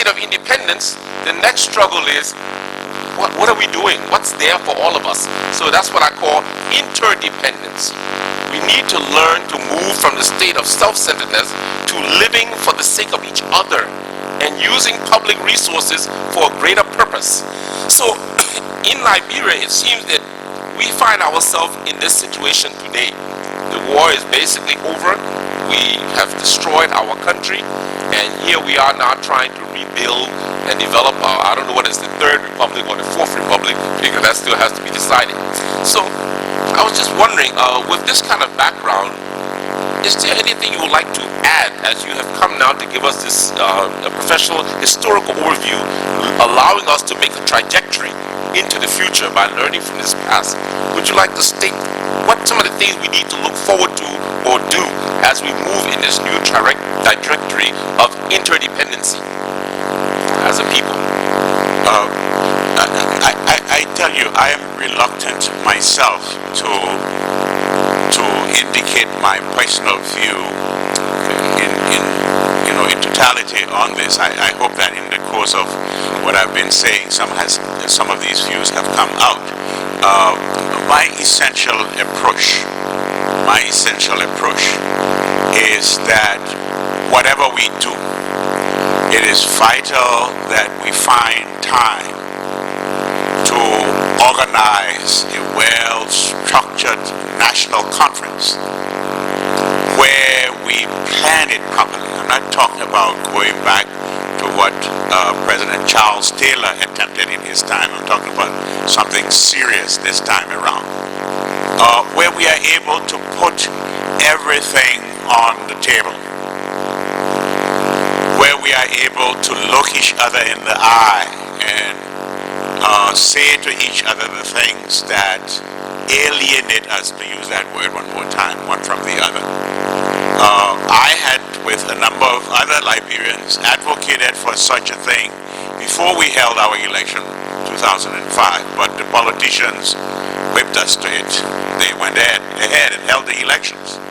state of independence, the next struggle is, what are we doing? What's there for all of us? So that's what I call interdependence. We need to learn to move from the state of self-centeredness to living for the sake of each other and using public resources for a greater purpose. So in Liberia, it seems that we find ourselves in this situation today. The war is basically over. We have destroyed our country, and here we are now trying to rebuild and develop I don't know what is the third republic or the fourth republic, because that still has to be decided. So I was just wondering, with this kind of background, is there anything you would like to add as you have come now to give us this professional historical overview, allowing us to make a trajectory into the future by learning from this past? Would you like to state what some of the things we need to look forward to or do as we move in this new trajectory of interdependency as a people? I tell you, I am reluctant myself to indicate my personal view in totality on this. I hope that in the course of what I've been saying, some of these views have come out. My essential approach is that whatever we do, it is vital that we find time to organize a well-structured national conference where we plan it properly. I'm not talking about going back to what President Charles Taylor attempted in his time. I'm talking about something serious this time around, where we are able to put everything on the table, where we are able to look each other in the eye and say to each other the things that alienate us, to use that word one more time, one from the other. I had, with a number of other Liberians, advocated for such a thing before we held our election 2005, but the politicians whipped us to it. They went ahead and held the elections.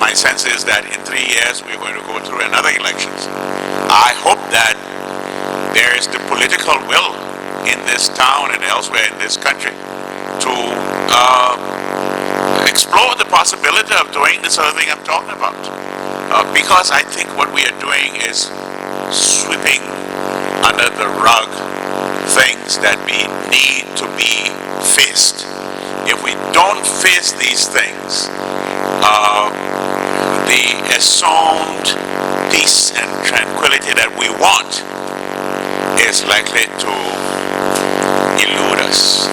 My sense is that in 3 years we're going to go through another elections. I hope that there is the political will in this town and elsewhere in this country to explore the possibility of doing this other thing I'm talking about. Because I think what we are doing is sweeping under the rug things that need to be faced. If we don't face these things, the assumed peace and tranquility that we want is likely to elude us.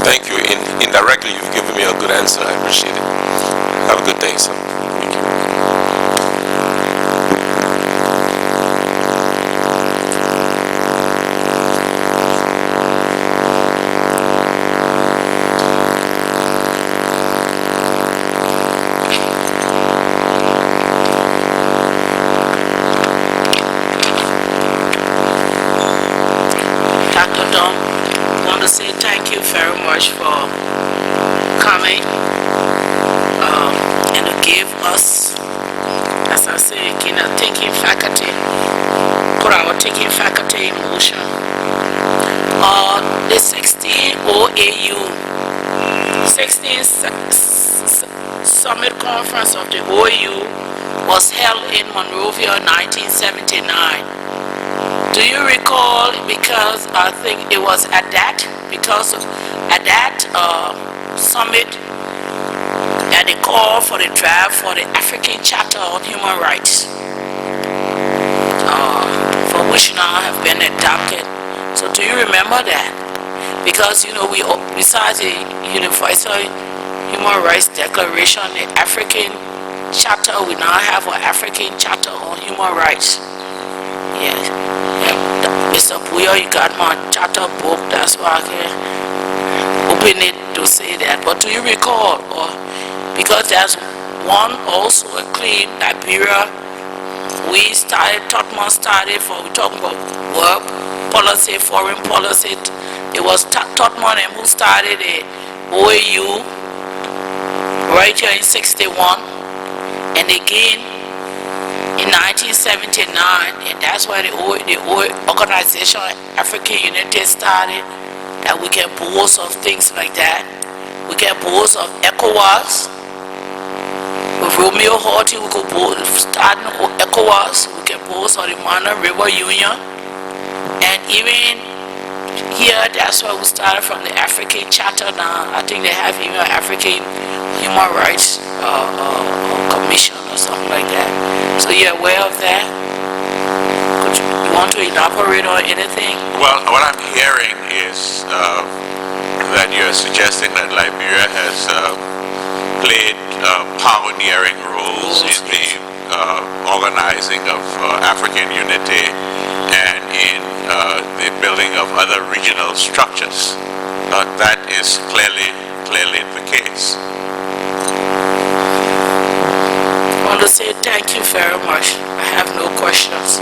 Thank you. Indirectly, you've given me a good answer. I appreciate it. Have a good day, sir. Thank you. Dr. Dunn, I want to say thank you very much for coming and to give us, as I say, thinking faculty, put our thinking faculty in motion. The 16th OAU, 16th Summit Conference of the OAU was held in Monrovia in 1979. Do you recall? Because I think it was at that summit that they called for the draft for the African Charter on Human Rights, for which now have been adopted. So do you remember that? Because we, besides the Universal Human Rights Declaration, the African Charter, we now have an African Charter on Human Rights. Yes. Mr. Puyo, you got my charter book, that's why I can open it to say that. But do you recall, because there's one also a claim, Liberia, we talking about work policy, foreign policy. It was Totman who started the OAU right here in 61, and again in 1979, and that's why the organization African Unity started, that we can boast of things like that. We can boast of ECOWAS. With Romeo Horty, we could start ECOWAS. We can boast of the Mana River Union. And even here, that's why we started from the African Charter now. I think they have even an African Human Rights Commission or something like that. So you're aware of that? You want to elaborate on anything? Well, what I'm hearing is that you're suggesting that Liberia has played pioneering roles in the organizing of African unity and in the building of other regional structures. That is clearly the case. I want to say thank you very much. I have no questions.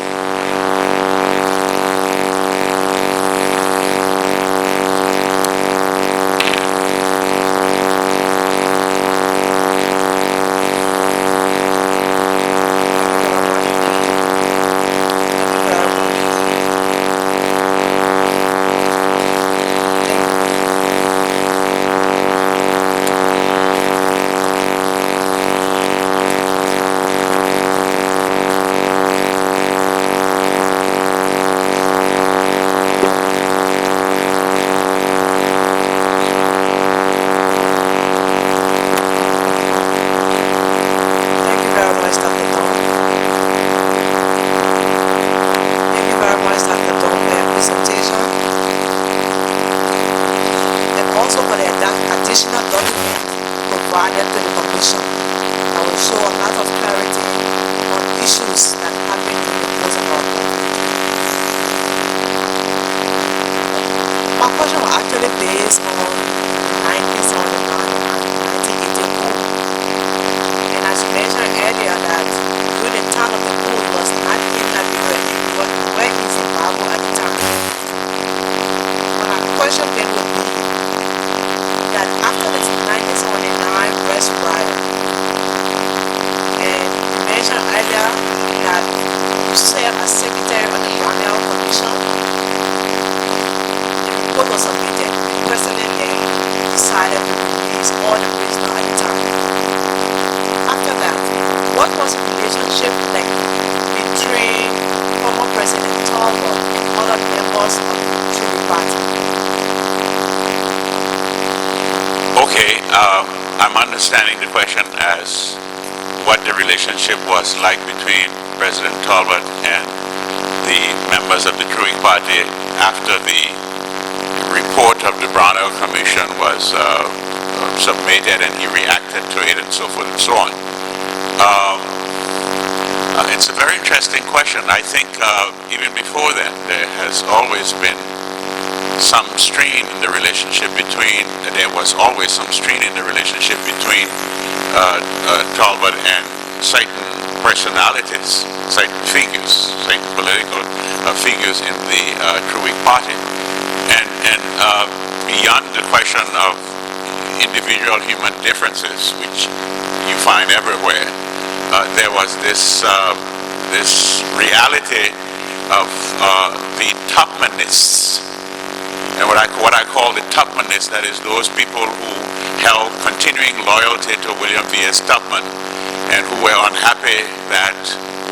I'm understanding the question as what the relationship was like between President Talbot and the members of the Truic Party after the report of the Brownell Commission was submitted and he reacted to it and so forth and so on. It's a very interesting question. I think even before then there has always been some strain in the relationship between, there was always some strain in the relationship between Talbot and certain personalities, certain figures, certain political figures in the Truic Party. And beyond the question of individual human differences, which you find everywhere, there was this reality of the Tubmanists. And what I call the Tubmanists, that is those people who held continuing loyalty to William V.S. Tubman and who were unhappy that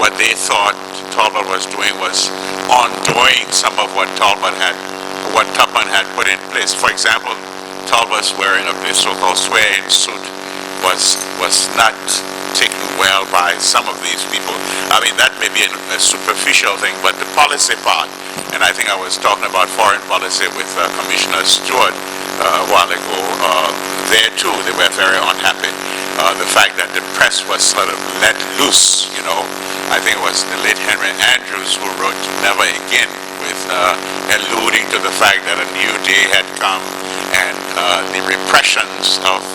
what they thought Talbot was doing was undoing some of what Tubman had put in place. For example, Talbot's wearing of this so-called swearing suit was not taken well by some of these people. I mean, that may be a superficial thing, but the policy part, and I think I was talking about foreign policy with Commissioner Stewart a while ago, there too they were very unhappy. The fact that the press was sort of let loose, you know. I think it was the late Henry Andrews who wrote Never Again, with alluding to the fact that a new day had come and the repressions of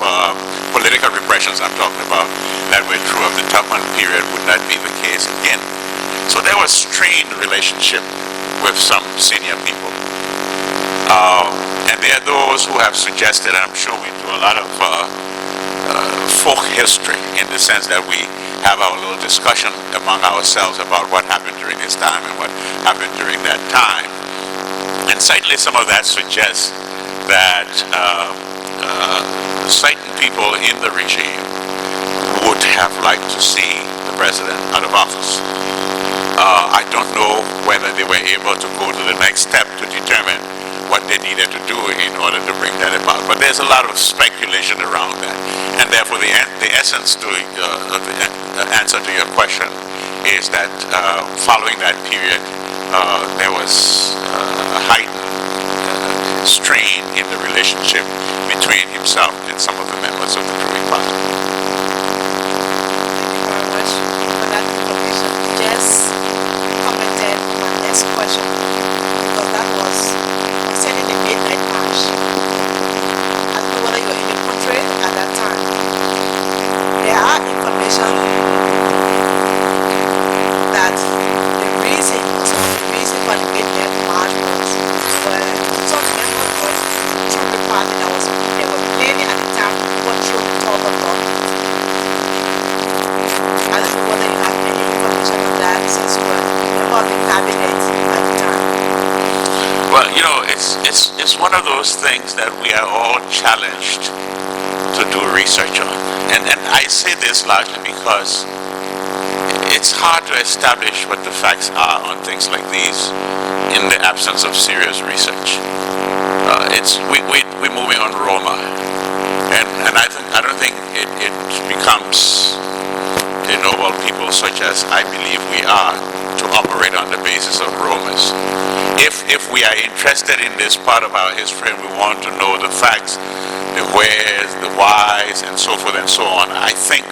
political repressions I'm talking about that were true of the Tubman period would not be the case again. So there was strained relationship with some senior people. And there are those who have suggested, and I'm sure we do a lot of folk history in the sense that we have our little discussion among ourselves about what happened during this time and what happened during that time. And certainly some of that suggests that certain people in the regime would have liked to see the president out of office. I don't know whether they were able to go to the next step to determine what they needed to do in order to bring that about. But there's a lot of speculation around that. And therefore the essence to the answer to your question is that following that period, there was a heightened strain in the relationship between himself and some of the members of the ruling party. Thank you very much for that information. Just commented on my next question, because that was concerning the midnight march. I don't know whether you were in the country at that time. There are information that the reason for the midnight march was some members from the party that was there were many at the time who were through the top of government. I don't know whether you have any information on that since you were a member of the cabinet at the time. Well, you know, it's one of those things that we are all challenged to do research on. And I say this largely because it's hard to establish what the facts are on things like these in the absence of serious research. We're moving on Roma, and I don't think it becomes noble people such as I believe we are to operate on the basis of Romans. If we are interested in this part of our history and we want to know the facts, the wheres, the whys, and so forth and so on, I think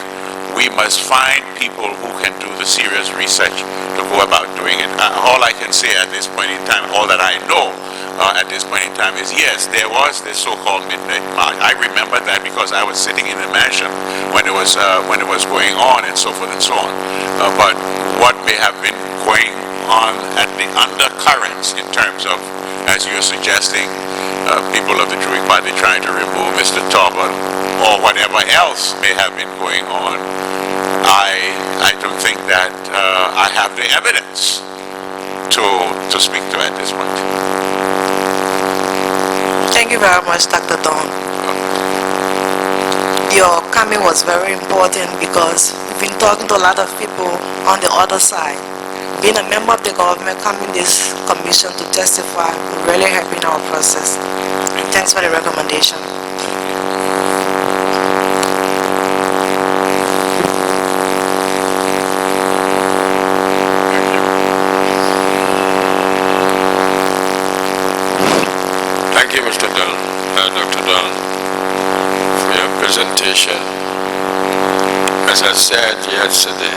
we must find people who can do the serious research to go about doing it. All I can say at this point in time, all that I know at this point in time is, yes, there was this so-called midnight march. I remember that because I was sitting in the mansion when it was going on and so forth and so on. But what may have been going on at the undercurrents in terms of, as you're suggesting, people of the ruling party trying to remove Mr. Talbot or whatever else may have been going on, I don't think that I have the evidence to speak to at this point. Thank you very much, Dr. Dunn. Your coming was very important because we've been talking to a lot of people on the other side. Being a member of the government, coming this commission to testify, really helping our process. Thanks for the recommendation. Thank you, Mr. Dunn, Dr. Dunn, for your presentation. As I said yesterday,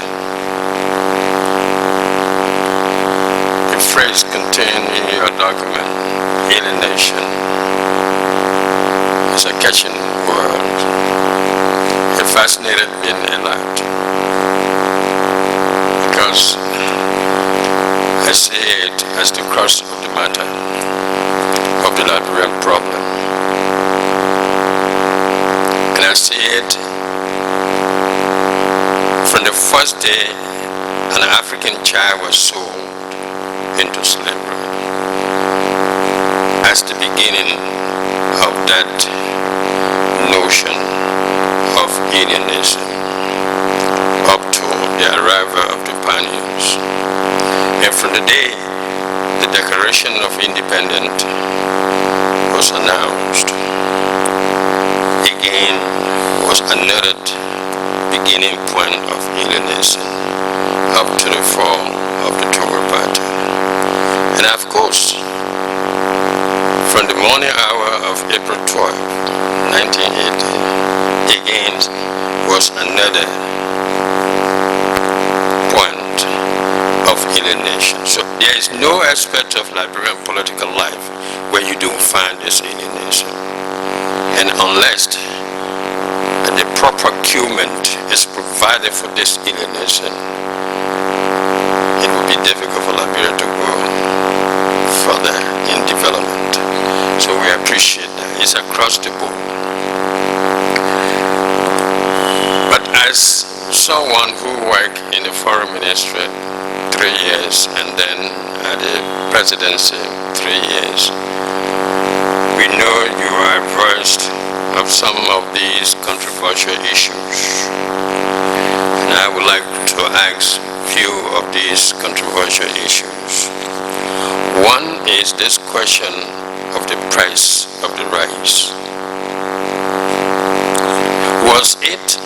the phrase contained in your document, alienation, is a catching word. It fascinated me a lot because I see it as the crux of the matter of the Liberian problem. And I see it from the first day an African child was sold into slavery as the beginning of that notion of alienism up to the arrival of the pioneers. And from the day the Declaration of Independence was announced, again was another beginning point of alienism up to the fall of the Togo Party. And of course, from the morning hour of April 12, 1980, again was another point of alienation. So there is no aspect of Liberian political life where you don't find this alienation. And unless the proper procurement is provided for this alienation, it will be difficult for Liberia to go further in development. So we appreciate that. It's across the board. But as some someone who worked in the foreign ministry 3 years and then at the presidency 3 years, we know you are versed of some of these controversial issues. And I would like to ask few of these controversial issues. One is this question of the price of the rice. Was it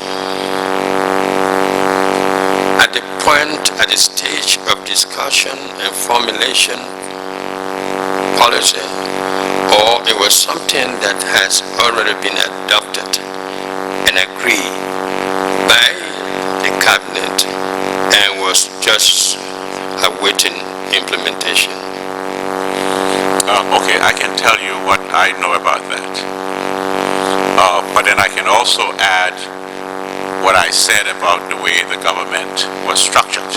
at the point, at the stage of discussion and formulation policy, or it was something that has already been adopted and agreed by the cabinet and was just awaiting implementation? Okay, I can tell you what I know about that. But then I can also add what I said about the way the government was structured.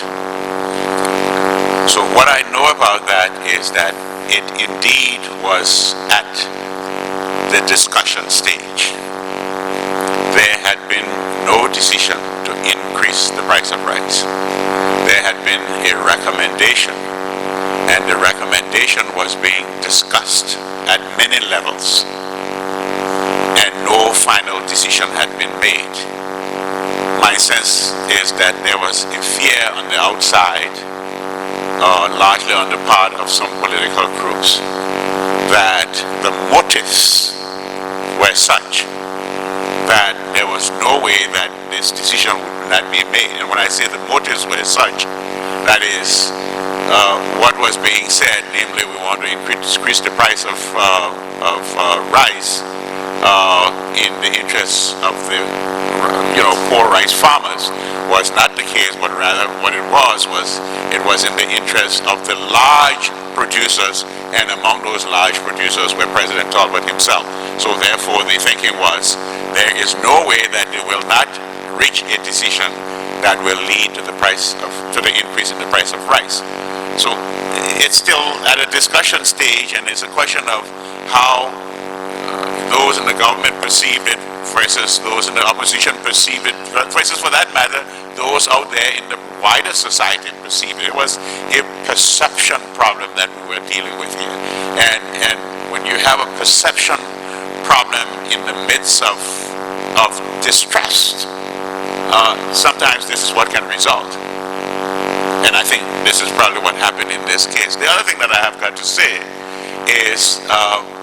So what I know about that is that it indeed was at the discussion stage. There had been no decision to increase the price of rice. There had been a recommendation, and the recommendation was being discussed at many levels, and no final decision had been made. My sense is that there was a fear on the outside, largely on the part of some political groups, that the motives were such that there was no way that this decision would not be made. And when I say the motives were such, that is what was being said, namely we want to increase the price of rice in the interests of the poor rice farmers, was not the case, but rather what it was in the interest of the large producers, and among those large producers were President Talbot himself. So therefore the thinking was, there is no way that they will not reach a decision that will lead to the increase in the price of rice. So it's still at a discussion stage, and it's a question of how those in the government perceived it versus those in the opposition perceived it, versus, for that matter, those out there in the wider society perceived it. It was a perception problem that we were dealing with here. And when you have a perception problem in the midst of distrust, sometimes this is what can result. And I think this is probably what happened in this case. The other thing that I have got to say is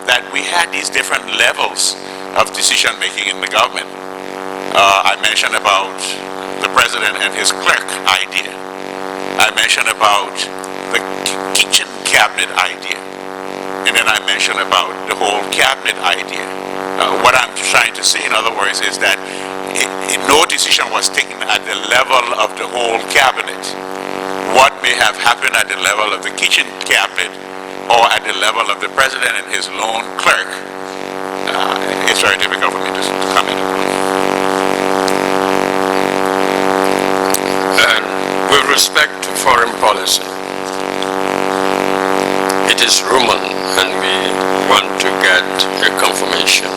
that we had these different levels of decision making in the government. I mentioned about the president and his clerk idea. I mentioned about the kitchen cabinet idea. And then I mentioned about the whole cabinet idea. What I'm trying to say, in other words, is that no decision was taken at the level of the whole cabinet. What may have happened at the level of the kitchen cabinet or at the level of the president and his lone clerk, it's very difficult for me to comment upon. And with respect to foreign policy, it is rumored, and we want to get a confirmation,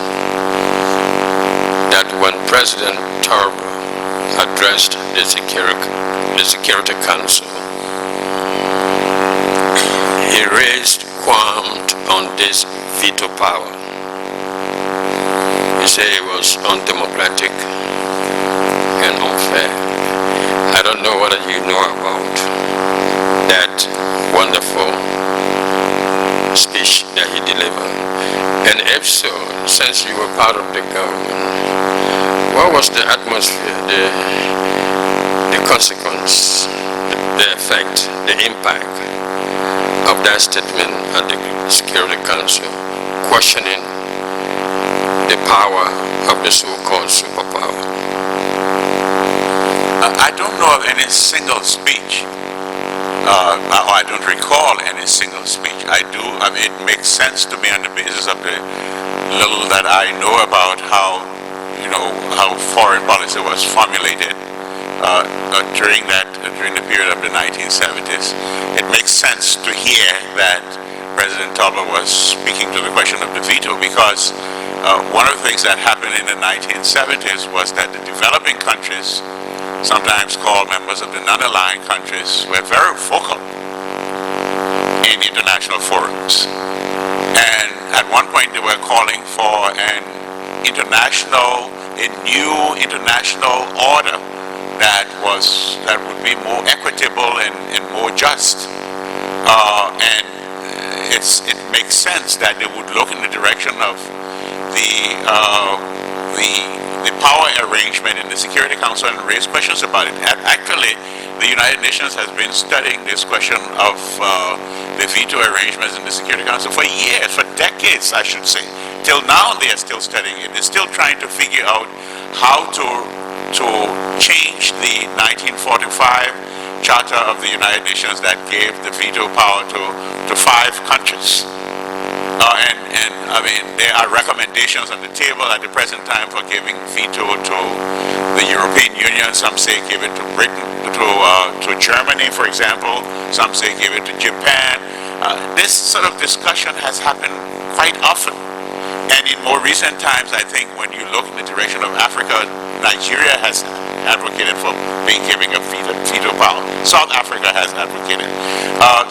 that when President Talbot addressed the Security Council, he raised qualms on this veto power. He said it was undemocratic and unfair. I don't know whether you know about that wonderful speech that he delivered. And if so, since you were part of the government, what was the atmosphere, the consequence, the effect, the impact of that statement at the Security Council, questioning the power of the so-called superpower? I don't know of any single speech, or I don't recall any single speech. It makes sense to me on the basis of the little that I know about how foreign policy was formulated during the period of the 1970s. It makes sense to hear that President Talbot was speaking to the question of the veto, because one of the things that happened in the 1970s was that the developing countries sometimes called members of the non-aligned countries, were very vocal in international forums. And at one point they were calling for a new international order that would be more equitable and more just. And it makes sense that they would look in the direction of the power arrangement in the Security Council and raise questions about it. And actually, the United Nations has been studying this question of the veto arrangements in the Security Council for years, for decades, I should say. Till now, they are still studying it. They're still trying to figure out how to change the 1945 Charter of the United Nations that gave the veto power to 5 countries. And I mean, there are recommendations on the table at the present time for giving veto to the European Union. Some say give it to Britain, to Germany, for example. Some say give it to Japan. This sort of discussion has happened quite often. And in more recent times, I think when you look in the direction of Africa, Nigeria has advocated for giving a veto power. South Africa has advocated.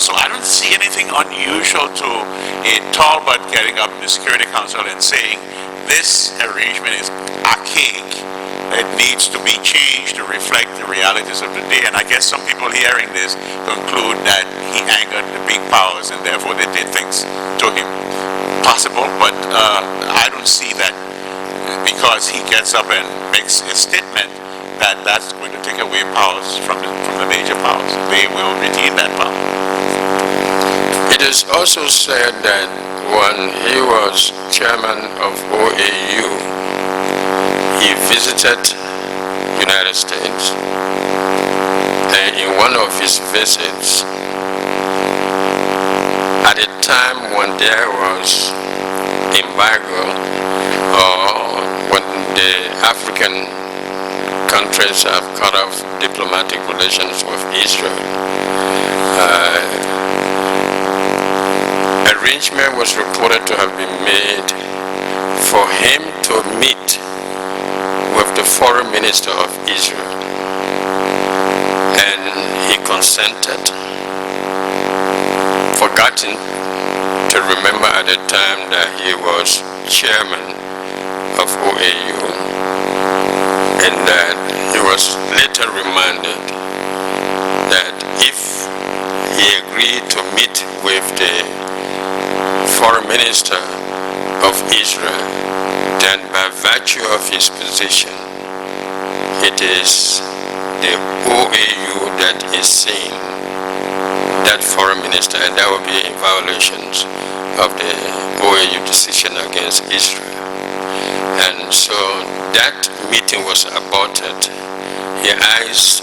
So I don't see anything unusual to a Talbot getting up in the Security Council and saying this arrangement is archaic. It needs to be changed to reflect the realities of the day. And I guess some people hearing this conclude that he angered the big powers and therefore they did things to him. Possible, but I don't see that because he gets up and makes a statement that's going to take away powers from the major powers. They will retain that power. It is also said that when he was chairman of OAU, he visited United States, and in one of his visits, at a time when there was embargo, or when the African countries have cut off diplomatic relations with Israel, arrangement was reported to have been made for him to meet with the foreign minister of Israel, and he consented, forgotten to remember at the time that he was chairman of OAU, and that he was later reminded that if he agreed to meet with the foreign minister of Israel, then by virtue of his position, it is the OAU that is seeing that foreign minister, and that would be in violations of the OAU decision against Israel. And so that meeting was aborted. He asked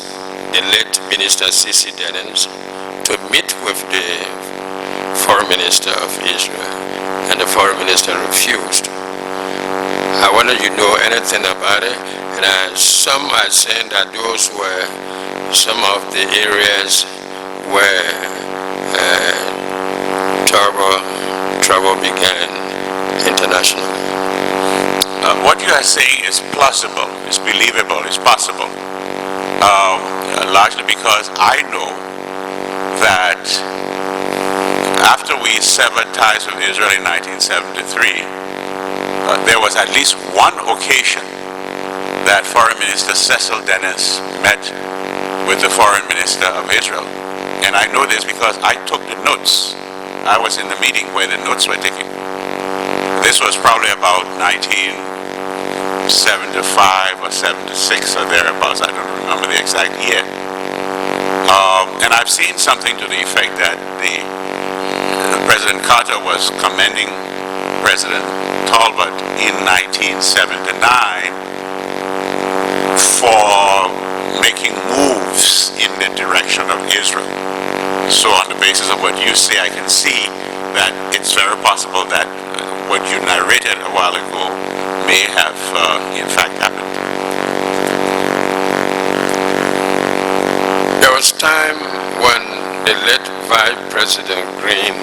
the late Minister C.C. Dennings to meet with the foreign minister of Israel, and the foreign minister refused. I wonder if you know anything about it, and some are saying that those were some of the areas where trouble began internationally. What you are saying is plausible, is believable, is possible. Largely because I know that after we severed ties with Israel in 1973, there was at least one occasion that Foreign Minister Cecil Dennis met with the Foreign Minister of Israel. And I know this because I took the notes. I was in the meeting where the notes were taken. This was probably about 1975 or 76 or thereabouts. I don't remember the exact year. And I've seen something to the effect that President Carter was commending President Talbot in 1979 for making moves in the direction of Israel. So on the basis of what you say, I can see that it's very possible that what you narrated a while ago may have in fact happened. There was time when the late Vice President Green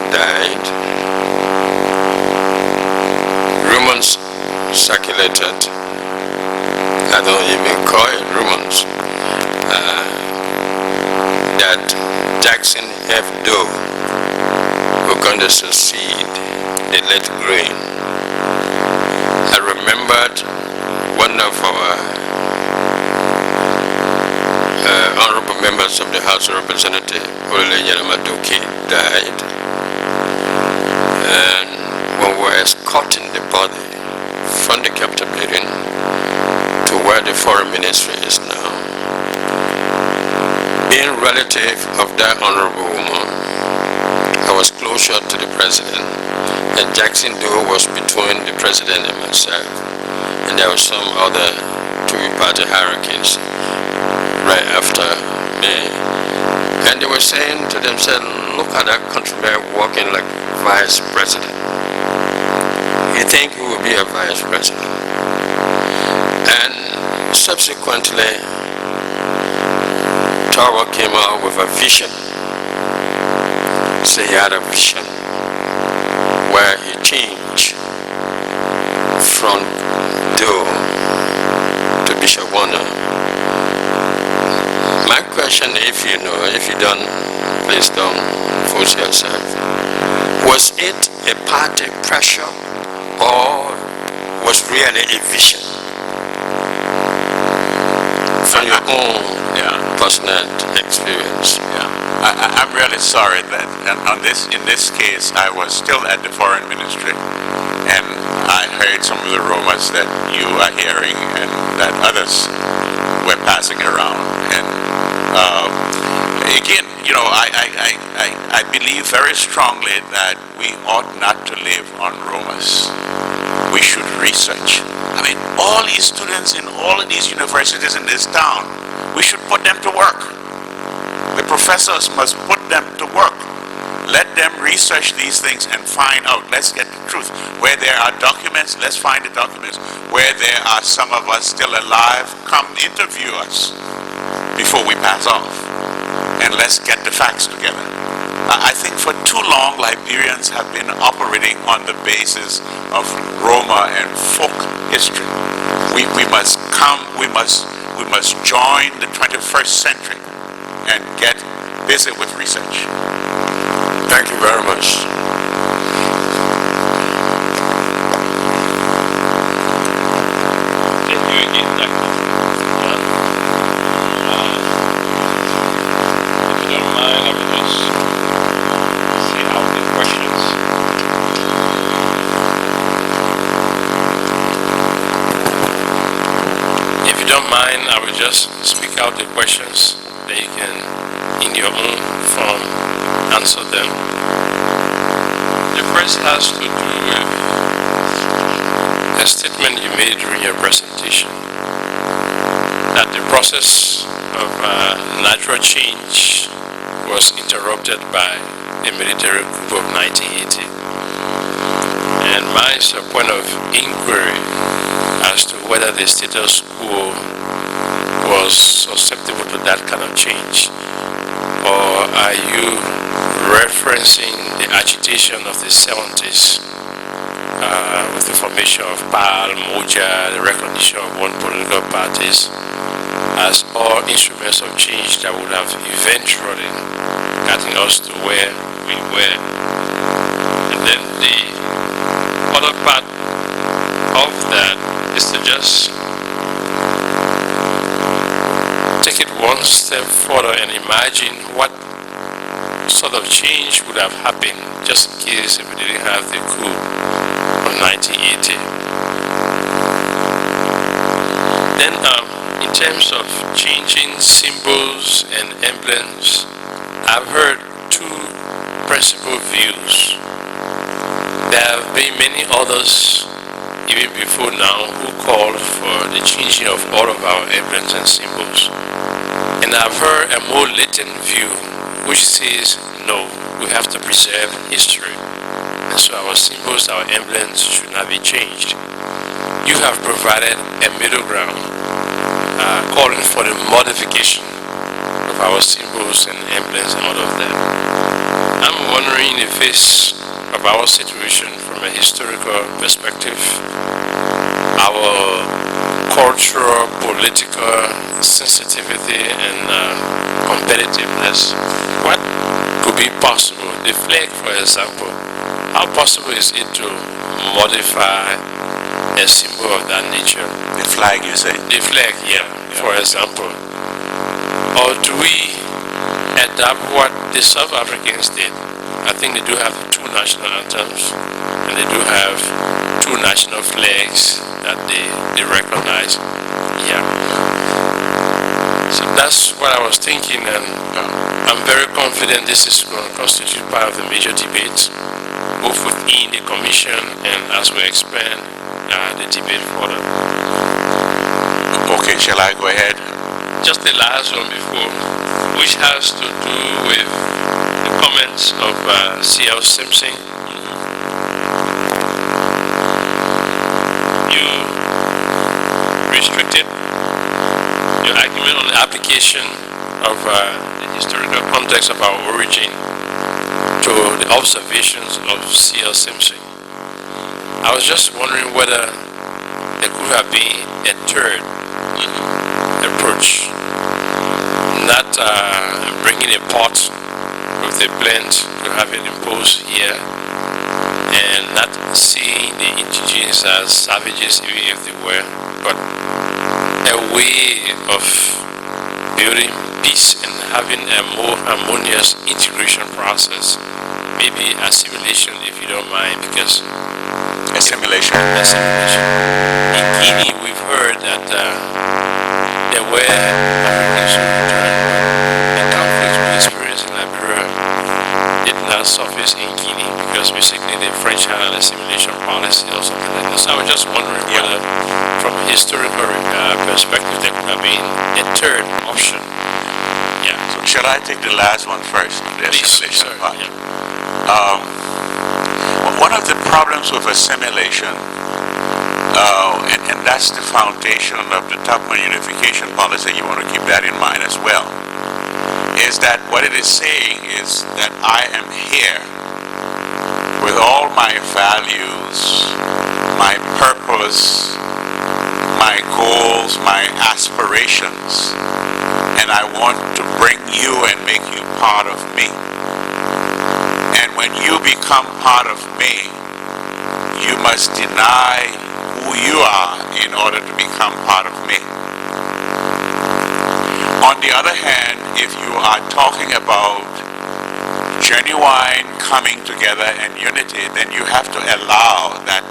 died. Rumors circulated. I don't even call it rumors. that Jackson F. Doe were going to succeed the late Green. I remembered one of our honorable members of the House of Representatives, Olele Yanamadoki, died. And when we were escorting the body from the Capitol building to where the Foreign Ministry is now, being relative of that honorable woman, I was closer to the president, and Jackson Doe was between the president and myself, and there were some other two-party hierarchies right after me, and they were saying to themselves, look at that countryman walking like vice president. You think he will be a vice president? And subsequently, Tawa came out with a vision. So he had a vision where he changed from Doe to Bishop Warner. My question, if you know, if you don't, please don't force yourself. Was it a party pressure or was really a vision from your own personal experience? I'm really sorry that in this case I was still at the Foreign Ministry, and I heard some of the rumors that you are hearing and that others were passing around. And again, you know, I believe very strongly that we ought not to live on rumors. We should research. I mean, all these students in all of these universities in this town, we should put them to work. The professors must put them to work. Let them research these things and find out. Let's get the truth. Where there are documents, let's find the documents. Where there are some of us still alive, come interview us before we pass off. And let's get the facts together. I think for too long, Liberians have been operating on the basis of Roma and folk history. We must join the 21st century and get busy with research. Thank you very much. Thank you again, Dr. Dunn. If you don't mind, I will just see out the questions. If you don't mind, I will just speak out the questions that you can, in your own form, answer them. The first has to do with a statement you made during your presentation, that the process of natural change was interrupted by the military coup of 1980. And mine is a point of inquiry as to whether the status quo was susceptible to that kind of change, or are you referencing the agitation of the 70s with the formation of PAL, Moja, the recognition of one political parties as all instruments of change that would have eventually gotten us to where we were? And then the other part of that is to just take it one step further and imagine what sort of change would have happened just in case if we didn't have the coup of 1980. Then in terms of changing symbols and emblems, I've heard two principal views. There have been many others even before now who called for the changing of all of our emblems and symbols. And I've heard a more latent view which says, no, we have to preserve history. And so our symbols, our emblems should not be changed. You have provided a middle ground, calling for the modification of our symbols and emblems and all of that. I'm wondering if it's of our situation from a historical perspective, our cultural, political sensitivity and competitiveness, what could be possible? The flag, for example, how possible is it to modify a symbol of that nature? The flag, you say? The flag, yeah, for example. Or do we adapt what the South Africans did? I think they do have two national anthems, and they do have two national flags that they recognize. Yeah. So that's what I was thinking, and I'm very confident this is going to constitute part of the major debate, both within the Commission and as we expand the debate further. Okay, shall I go ahead? Just the last one before, which has to do with the comments of C.L. Simpson. You restricted your argument on the application of the historical context of our origin to the observations of C.L. Simpson. I was just wondering whether there could have been a third approach, not bringing a pot with a blend to have it imposed here, and not seeing the indigenous as savages even if they were, but a way of building peace and having a more harmonious integration process, maybe assimilation if you don't mind, because Assimilation. in Guinea we've heard that there were Africans who returned, the conflicts we experienced in Liberia did not surface in Guinea because basically the French had an assimilation policy or something like that. So I was just wondering whether from a historical perspective there could have been a third option. Yeah. So shall I take the last one first? The assimilation part. Yeah. One of the problems with assimilation, and that's the foundation of the Tubman unification policy, you want to keep that in mind as well, is that what it is saying is that I am here with all my values, my purpose, my goals, my aspirations, and I want to bring you and make you part of me. And when you become part of me, you must deny who you are in order to become part of me. On the other hand, if you are talking about genuine coming together and unity, then you have to allow that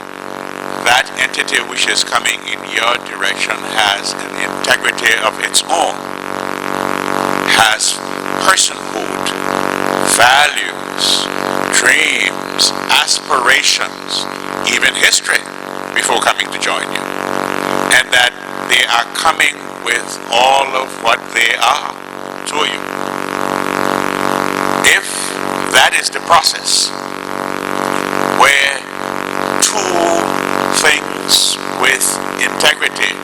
that entity which is coming in your direction has an integrity of its own, has personhood, values, dreams, aspirations, even history before coming to join you. And that they are coming with all of what they are to you. If that is the process where two things with integrity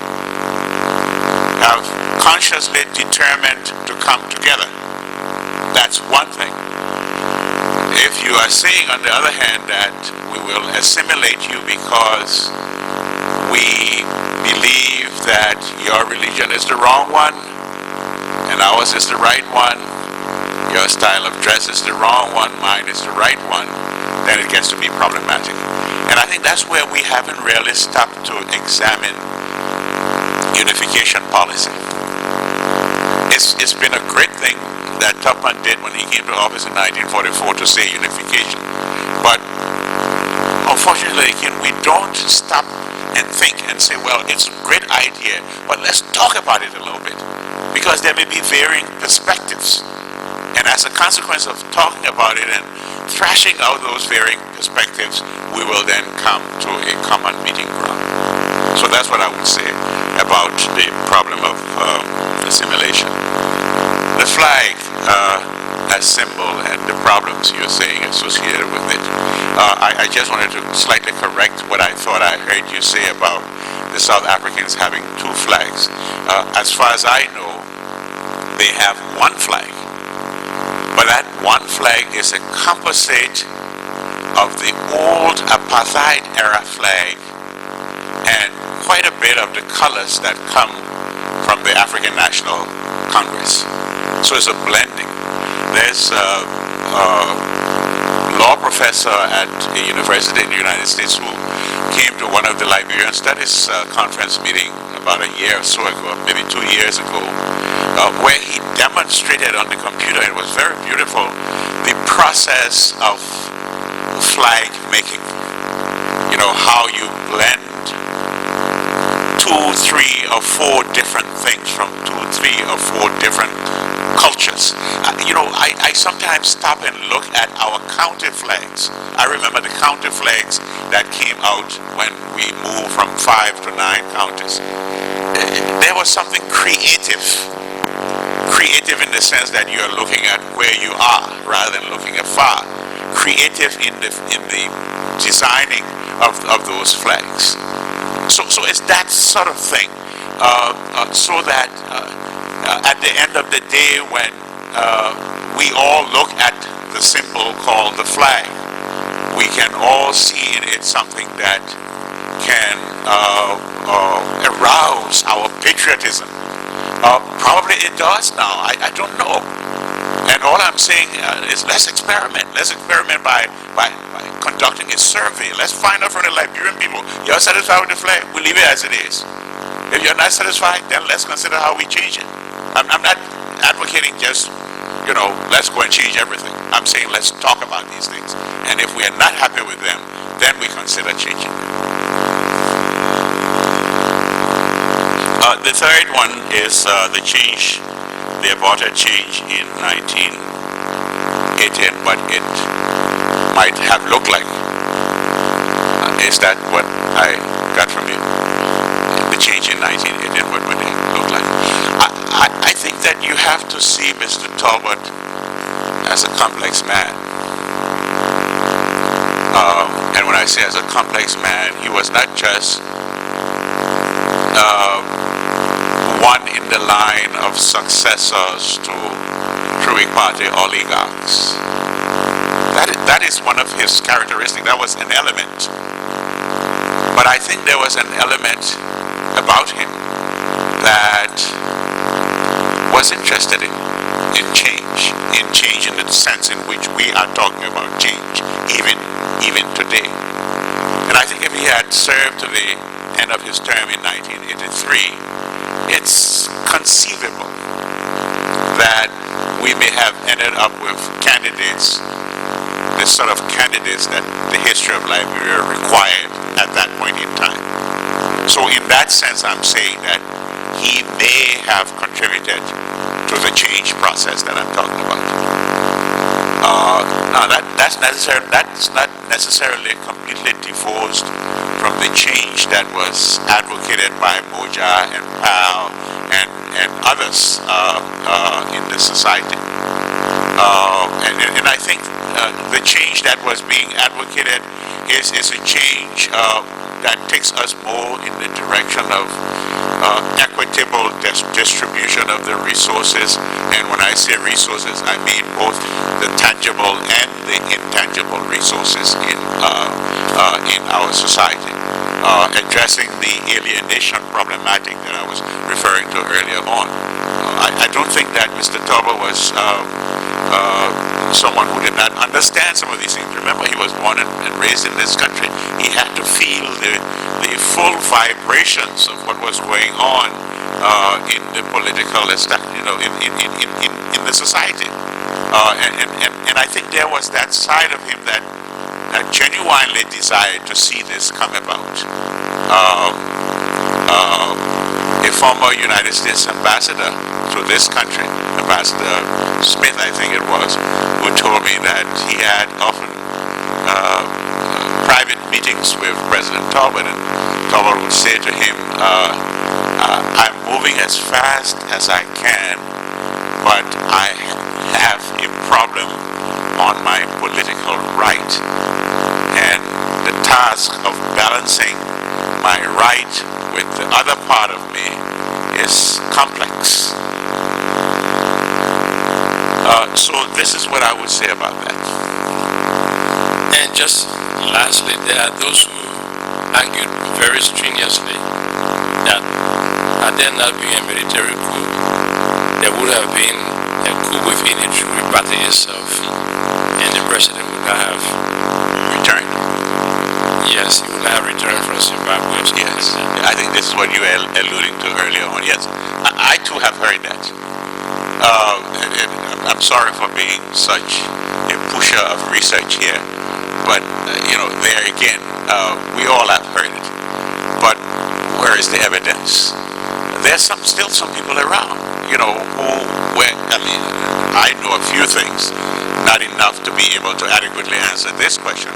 have consciously determined to come together, that's one thing. If you are saying, on the other hand, that we will assimilate you because we believe that your religion is the wrong one and ours is the right one, your style of dress is the wrong one, mine is the right one, then it gets to be problematic. And I think that's where we haven't really stopped to examine unification policy. It's been a great thing that Tubman did when he came to office in 1944 to say unification. But unfortunately, again, we don't stop and think and say, well, it's a great idea, but let's talk about it a little bit. Because there may be varying perspectives. And as a consequence of talking about it and thrashing out those varying perspectives, we will then come to a common meeting ground. So that's what I would say about the problem of assimilation. The flag as symbol and the problems you're saying associated with it. I just wanted to slightly correct what I thought I heard you say about the South Africans having two flags. As far as I know, they have one flag. But that one flag is a composite of the old apartheid era flag and quite a bit of the colors that come from the African National Congress. So it's a blending. There's a law professor at a university in the United States who came to one of the Liberian Studies conference meeting about a year or so ago, maybe 2 years ago, where he demonstrated on the computer, it was very beautiful, the process of flag making. You know, how you blend 2, 3, or 4 different things from 2, 3, or 4 different cultures. You know, I sometimes stop and look at our county flags. I remember the county flags that came out when we moved from 5 to 9 counties. There was something creative in the sense that you are looking at where you are rather than looking afar. Creative in the designing of those flags. So it's that sort of thing. So that at the end of the day, when we all look at the symbol called the flag, we can all see in it something that can arouse our patriotism. Probably it does now. I don't know. And all I'm saying is let's experiment. Let's experiment by conducting a survey. Let's find out from the Liberian people. You're satisfied with the flag? We'll leave it as it is. If you're not satisfied, then let's consider how we change it. I'm not advocating just, you know, let's go and change everything. I'm saying let's talk about these things. And if we are not happy with them, then we consider changing them. The third one is the change, the aborted change in 1918, what it might have looked like. Is that what I got from you? The change in 1918, what would it look like? I think that you have to see Mr. Talbot as a complex man. And when I say as a complex man, he was not just one in the line of successors to ruling party oligarchs. That is one of his characteristics. That was an element. But I think there was an element about him that was interested in change in the sense in which we are talking about change, even today. And I think if he had served to the end of his term in 1983, it's conceivable that we may have ended up with candidates, the sort of candidates that the history of Liberia required at that point in time. So in that sense, I'm saying that he may have contributed to the change process that I'm talking about. Now that's not necessarily completely divorced from the change that was advocated by Moja and Powell and others in the society. And I think the change that was being advocated is a change that takes us more in the direction of equitable distribution of the resources. And when I say resources, I mean both the tangible and the intangible resources in our society. Addressing the alienation problematic that I was referring to earlier on. I don't think that Mr. Talbot was someone who did not understand some of these things. Remember, he was born and raised in this country. He had to feel the full vibrations of what was going on in the political, in the society. And I think there was that side of him that genuinely desired to see this come about. A former United States ambassador to this country, Ambassador Smith, I think it was, who told me that he had often private meetings with President Talbot, and Talbot would say to him, I'm moving as fast as I can, but I have a problem on my political right, and the task of balancing my right with the other part of me is complex. So this is what I would say about that. And just lastly, there are those who argued very strenuously that had there not been a military coup, there would have been a coup within the Jubilee Party itself, and the president would not have Returned. Yes, he would not have returned from Zimbabwe. Yes. I think this is what you were alluding to earlier on. Yes. I too have heard that. And I'm sorry for being such a pusher of research here, but there again, we all have heard it. But where is the evidence? There's still some people around, I know a few things, not enough to be able to adequately answer this question,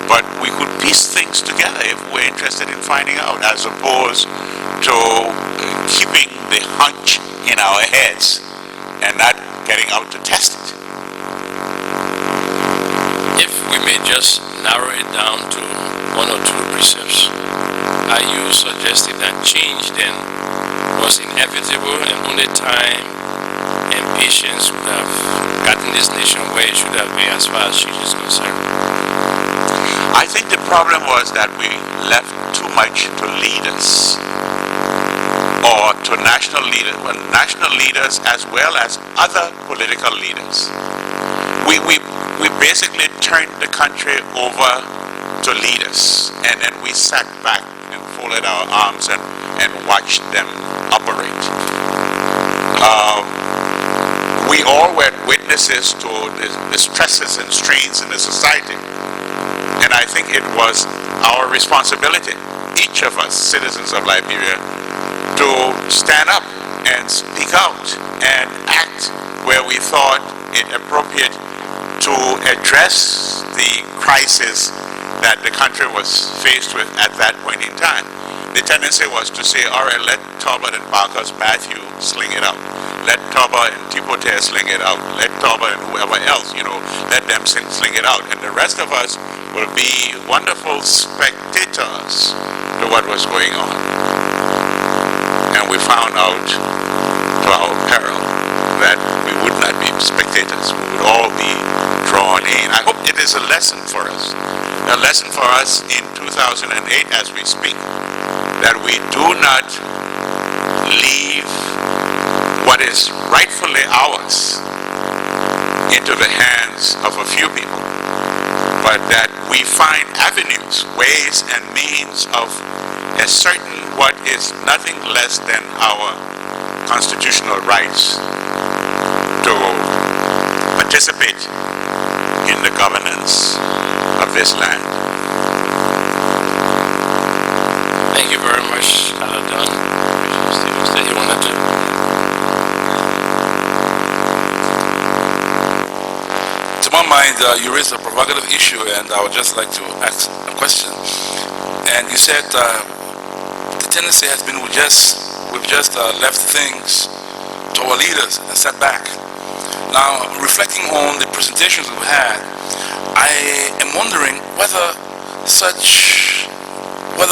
but we could piece things together if we're interested in finding out, as opposed to keeping the hunch in our heads and not getting out to test it. If we may just narrow it down to one or two precepts, are you suggesting that change then was inevitable and only time and patience would have gotten this nation where it should have been as far as change is concerned? I think the problem was that we left too much to leaders, or to national leaders as well as other political leaders. We basically turned the country over to leaders, and then we sat back and folded our arms and watched them operate. We all were witnesses to the stresses and strains in the society, and I think it was our responsibility, each of us, citizens of Liberia, to stand up and speak out and act where we thought it appropriate to address the crisis that the country was faced with at that point in time. The tendency was to say, all right, let Tolbert and Barker's Matthew sling it out. Let Toba and Tipote sling it out. Let Toba and whoever else, let them sling it out. And the rest of us will be wonderful spectators to what was going on. And we found out, to our peril, that we would not be spectators. We would all be drawn in. I hope it is a lesson for us in 2008 as we speak, that we do not leave what is rightfully ours into the hands of a few people, but that we find avenues, ways, and means of ascertain what is nothing less than our constitutional rights to participate in the governance of this land. Thank you very much, Dunn. You wanted to? To my mind, you raised a provocative issue, and I would just like to ask a question. And you said the tendency has been we've just left things to our leaders and sat back. Now, reflecting on the presentations we've had, I am wondering whether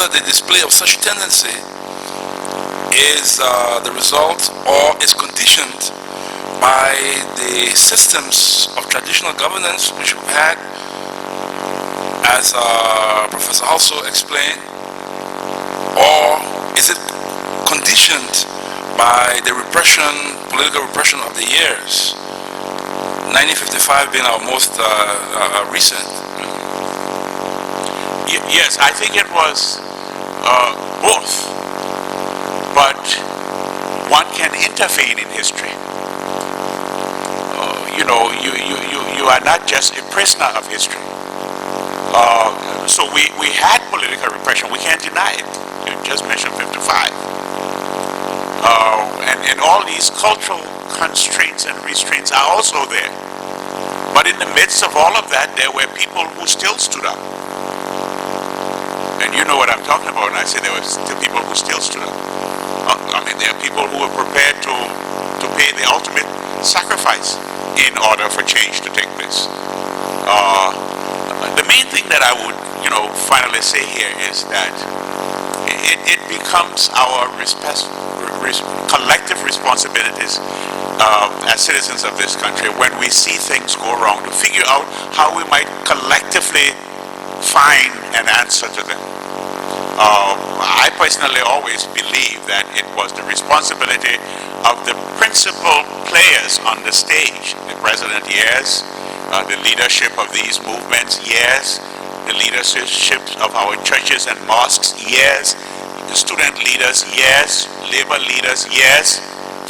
the display of such tendency is the result or is conditioned by the systems of traditional governance which we've had, as Professor also explained, or is it conditioned by the political repression of the years, 1955 being our most recent? Yes, I think it was both, but one can intervene in history. You are not just a prisoner of history. So we had political repression. We can't deny it. You just mentioned 55. And all these cultural constraints and restraints are also there. But in the midst of all of that, there were people who still stood up. And you know what I'm talking about when I say there were still people who still stood up. There are people who were prepared to pay the ultimate sacrifice in order for change to take place. The main thing that I would, finally say here is that it becomes our collective responsibilities as citizens of this country, when we see things go wrong, to figure out how we might collectively find an answer to them. I personally always believe that it was the responsibility of the principal players on the stage. The president, yes. The leadership of these movements, yes. The leadership of our churches and mosques, yes. The student leaders, yes. Labor leaders, yes.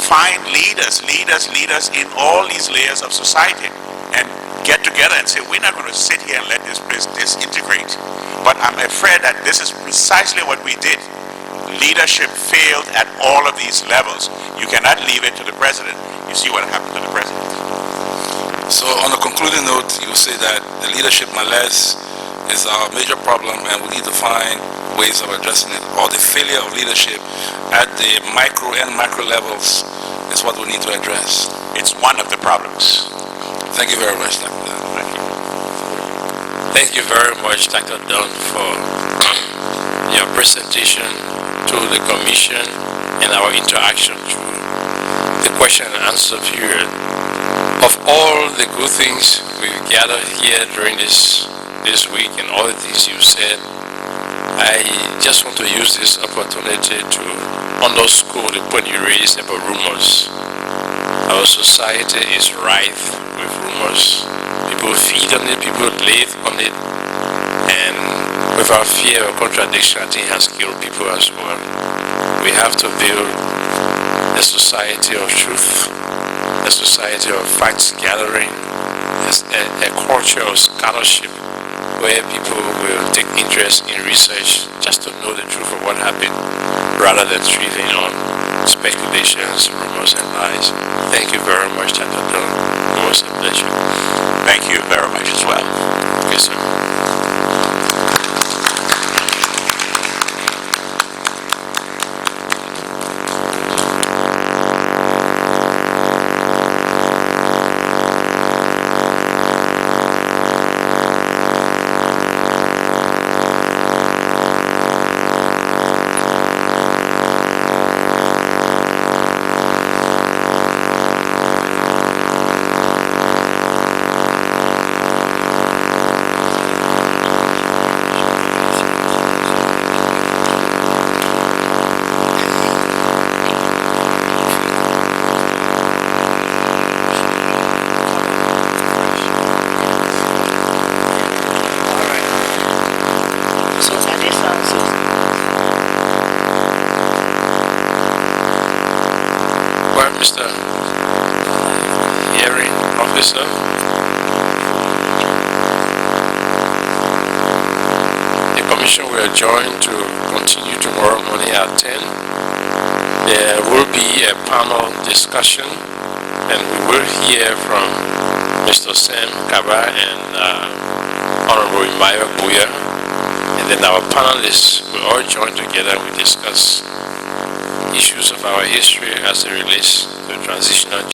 Find leaders in all these layers of society and get together and say, we're not going to sit here and let this place disintegrate. But I'm afraid that this is precisely what we did. Leadership failed at all of these levels. You cannot leave it to the president. You see what happened to the president. So on a concluding note, you say that the leadership malaise is our major problem and we need to find ways of addressing it. Or the failure of leadership at the micro and macro levels is what we need to address. It's one of the problems. Thank you very much, Dr. Dunn. Thank you. Thank you very much, Dr. Dunn, for your presentation to the Commission and our interaction through the question and answer period. Of all the good things we've gathered here during this week and all the things you said, I just want to use this opportunity to underscore the point you raised about rumors. Our society is rife with rumors. People feed on it, people live on it, and without fear of contradiction, I think it has killed people as well. We have to build a society of truth, a society of facts gathering, a culture of scholarship where people will take interest in research just to know the truth of what happened rather than thriving on speculations, rumors, and lies. Thank you very much, Dr. Dunn. It was a pleasure. Thank you very much as well. Yes, sir. Mr. Hearing Officer. The Commission will adjourn to continue tomorrow morning at 10. There will be a panel discussion and we will hear from Mr. Sam Kaba and Honorable Imayo Buya. And then our panelists will all join together and we discuss issues of our history as it relates to the transitional